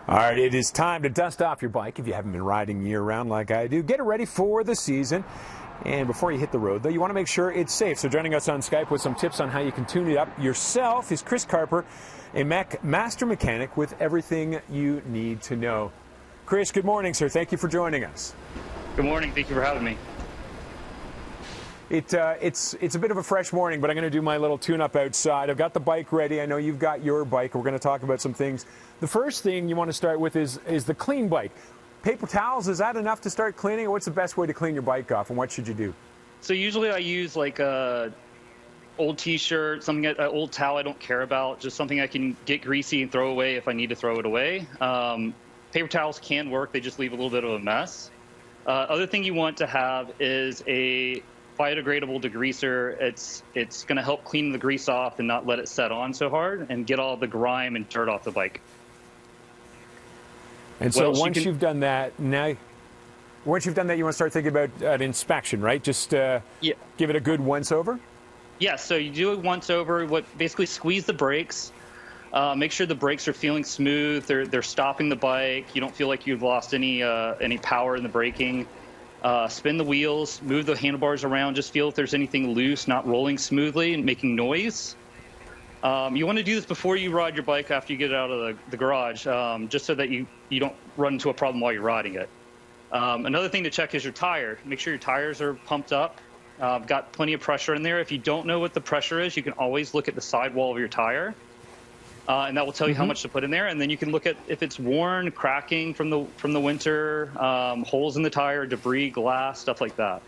All right, it is time to dust off your bike if you haven't been riding year-round like I do. Get it ready for the season. And before you hit the road, though, you want to make sure it's safe. So joining us on Skype with some tips on how you can tune it up yourself is Chris Carper, a master mechanic with everything you need to know. Chris, good morning, sir. Thank you for joining us. Good morning. Thank you for having me. It's a bit of a fresh morning, but I'm going to do my little tune-up outside. I've got the bike ready. I know you've got your bike. We're going to talk about some things. The first thing you want to start with is the clean bike. Paper towels, is that enough to start cleaning? Or what's the best way to clean your bike off, and what should you do? So usually I use like a old T-shirt, something, an old towel I don't care about, just something I can get greasy and throw away if I need to throw it away. Paper towels can work. They just leave a little bit of a mess. Other thing you want to have is a biodegradable degreaser. It's going to help clean the grease off and not let it set on so hard and get all the grime and dirt off the bike. And so once you've done that, you want to start thinking about an inspection, right? Just give it a good once-over? Yeah, so you do it once over. Basically squeeze the brakes. Make sure the brakes are feeling smooth. They're stopping the bike. You don't feel like you've lost any power in the braking. Spin the wheels, move the handlebars around. Just feel if there's anything loose, not rolling smoothly and making noise. You want to do this before you ride your bike after you get it out of the garage, just so that you don't run into a problem while you're riding it. Another thing to check is your tire. Make sure your tires are pumped up, got plenty of pressure in there. If you don't know what the pressure is, you can always look at the sidewall of your tire, and that will tell you how much to put in there. And then you can look at if it's worn, cracking from the winter, holes in the tire, debris, glass, stuff like that.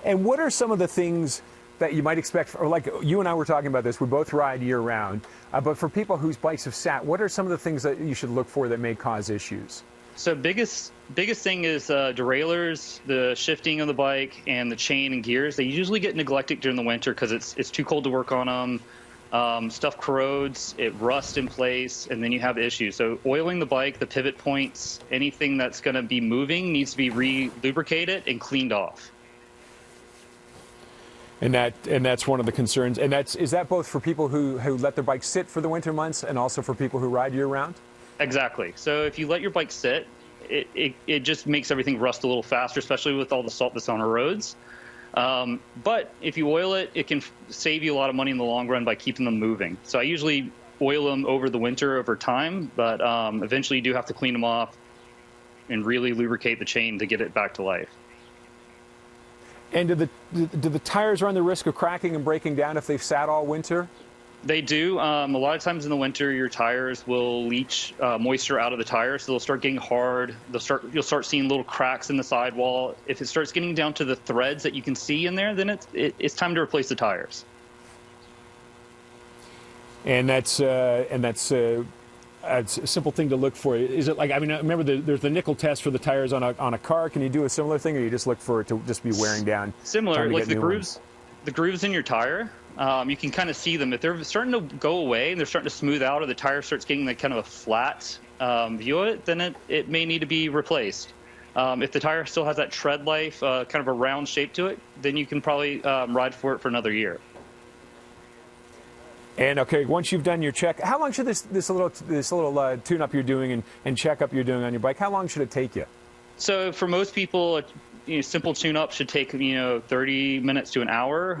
And what are some of the things that you might expect, or like you and I were talking about this, we both ride year-round, but for people whose bikes have sat, what are some of the things that you should look for that may cause issues? So biggest thing is derailleurs, the shifting of the bike, and the chain and gears. They usually get neglected during the winter because it's too cold to work on them. Stuff corrodes, it rusts in place, and then you have issues. So oiling the bike, the pivot points, anything that's going to be moving needs to be re-lubricated and cleaned off. And that's one of the concerns. And is that both for people who let their bikes sit for the winter months and also for people who ride year-round? Exactly. So if you let your bike sit, it just makes everything rust a little faster, especially with all the salt that's on our roads. But if you oil it, it can save you a lot of money in the long run by keeping them moving. So I usually oil them over the winter over time, but eventually you do have to clean them off and really lubricate the chain to get it back to life. And do the tires run the risk of cracking and breaking down if they've sat all winter? They do. A lot of times in the winter, your tires will leach moisture out of the tires, so they'll start getting hard. You'll start seeing little cracks in the sidewall. If it starts getting down to the threads that you can see in there, then it's time to replace the tires. And that's a simple thing to look for. Is it like, I mean, I remember there's the nickel test for the tires on a car. Can you do a similar thing, or you just look for it to just be wearing down? Similar, like the grooves in your tire. You can kind of see them. If they're starting to go away and they're starting to smooth out, or the tire starts getting like kind of a flat view of it, then it may need to be replaced. If the tire still has that tread life, kind of a round shape to it, then you can probably ride for it for another year. And okay, once you've done your check, how long should this little tune-up you're doing and checkup you're doing on your bike, how long should it take you? So for most people, simple tune-up should take 30 minutes to an hour,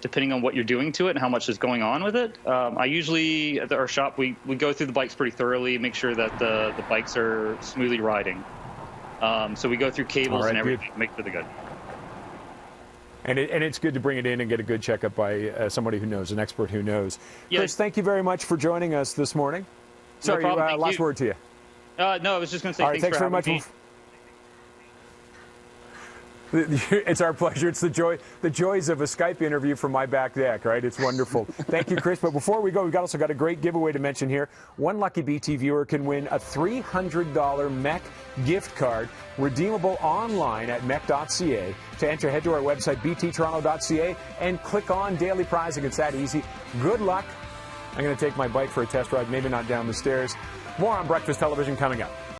depending on what you're doing to it and how much is going on with it. I usually at our shop we go through the bikes pretty thoroughly, make sure that the bikes are smoothly riding. So we go through cables and everything, make sure they're good. And it's good to bring it in and get a good checkup by somebody who knows, an expert who knows. Yes. Chris, thank you very much for joining us this morning. Sorry, no problem. Last word to you. No, I was just going to say thanks for very much. Me. It's our pleasure. It's the joys of a Skype interview from my back deck, right? It's wonderful. Thank you, Chris. But before we go, we've also got a great giveaway to mention here. One lucky BT viewer can win a $300 MEC gift card, redeemable online at mec.ca. To enter, head to our website, bttoronto.ca, and click on Daily Prizing. It's that easy. Good luck. I'm going to take my bike for a test ride, maybe not down the stairs. More on Breakfast Television coming up.